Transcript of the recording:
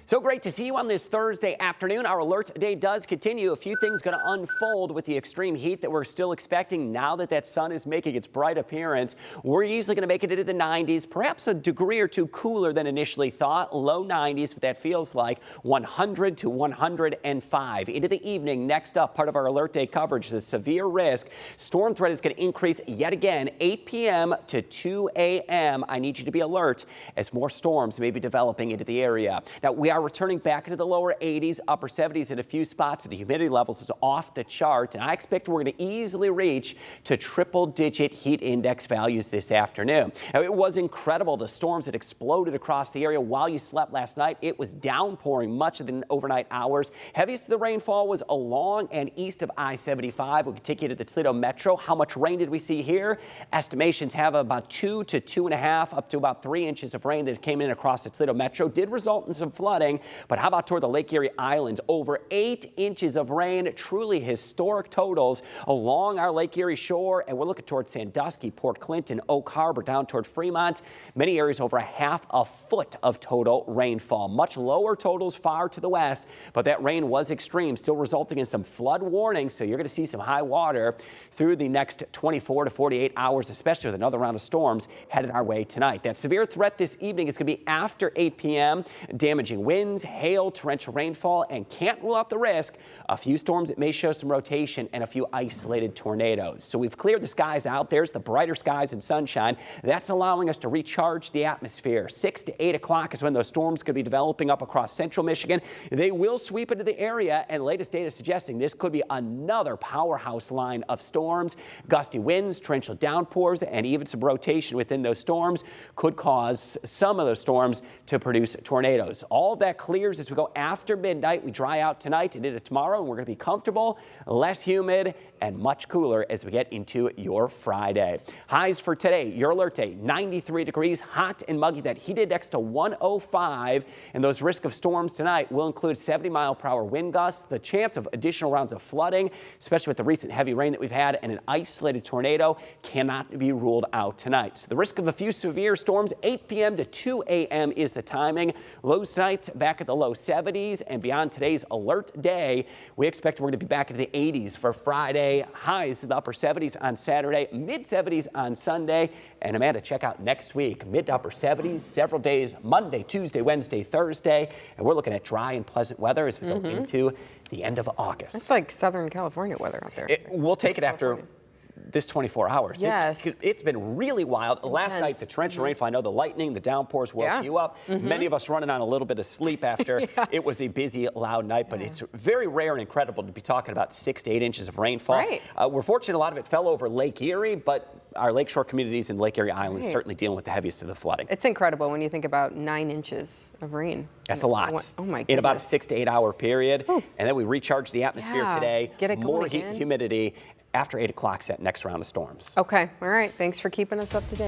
So great to see you on this Thursday afternoon. Our alert day does continue. A few things going to unfold with the extreme heat that we're still expecting now that that sun is making its bright appearance. We're easily going to make it into the 90s, perhaps a degree or two cooler than initially thought. Low 90s, but that feels like 100 to 105. Into the evening, next up, part of our alert day coverage, the severe risk. Storm threat is going to increase yet again, 8 p.m. to 2 a.m. I need you to be alert as more storms may be developing into the area. Now, we are returning back into the lower 80s, upper 70s in a few spots. The humidity levels is off the chart, and I expect we're going to easily reach to triple-digit heat index values this afternoon. Now, it was incredible, the storms that exploded across the area while you slept last night. It was downpouring much of the overnight hours. Heaviest of the rainfall was along and east of I-75. We can take you to the Toledo Metro. How much rain did we see here? Estimations have about 2 to 2.5, up to about 3 inches of rain that came in across the Toledo Metro. Did result in some flooding. But how about toward the Lake Erie Islands? Over 8 inches of rain, truly historic totals along our Lake Erie shore. And we're looking toward Sandusky, Port Clinton, Oak Harbor, down toward Fremont. Many areas over a half a foot of total rainfall. Much lower totals far to the west, but that rain was extreme, still resulting in some flood warnings. So you're going to see some high water through the next 24 to 48 hours, especially with another round of storms headed our way tonight. That severe threat this evening is going to be after 8 p.m. Damaging winds, hail, torrential rainfall, and can't rule out the risk. A few storms that may show some rotation and a few isolated tornadoes. So we've cleared the skies out. There's the brighter skies and sunshine. That's allowing us to recharge the atmosphere. 6 to 8 o'clock is when those storms could be developing up across central Michigan. They will sweep into the area, and latest data suggesting this could be another powerhouse line of storms. Gusty winds, torrential downpours, and even some rotation within those storms could cause some of those storms to produce tornadoes. All of that clears as we go after midnight. We dry out tonight and into tomorrow, and we're going to be comfortable, less humid, and much cooler as we get into your Friday. Highs for today, your alert day, 93 degrees, hot and muggy. That heat index to 105, and those risk of storms tonight will include 70-mile-per-hour wind gusts, the chance of additional rounds of flooding, especially with the recent heavy rain that we've had, and an isolated tornado cannot be ruled out tonight. So the risk of a few severe storms, 8 p.m. to 2 a.m. is the timing. Lows tonight back at the low 70s, and beyond today's alert day, we expect we're going to be back into the 80s for Friday. Highs in the upper 70s on Saturday, mid 70s on Sunday. And Amanda, check out next week, mid to upper 70s, several days, Monday, Tuesday, Wednesday, Thursday. And we're looking at dry and pleasant weather as we go into the end of August. It's like Southern California weather out there. We'll take it after this 24 hours. Yes. It's been really wild. Intense. Last night, the torrential rainfall, I know the lightning, the downpours woke you up. Many of us running on a little bit of sleep after it was a busy, loud night, but it's very rare and incredible to be talking about 6 to 8 inches of rainfall. Right. We're fortunate a lot of it fell over Lake Erie, but our lakeshore communities and Lake Erie Islands certainly dealing with the heaviest of the flooding. It's incredible when you think about 9 inches of rain. That's a lot. Oh my goodness. In about a 6 to 8 hour period. Ooh. And then we recharge the atmosphere today. Get it more going again. humidity after 8 o'clock, that next round of storms. Okay. All right. Thanks for keeping us up to date.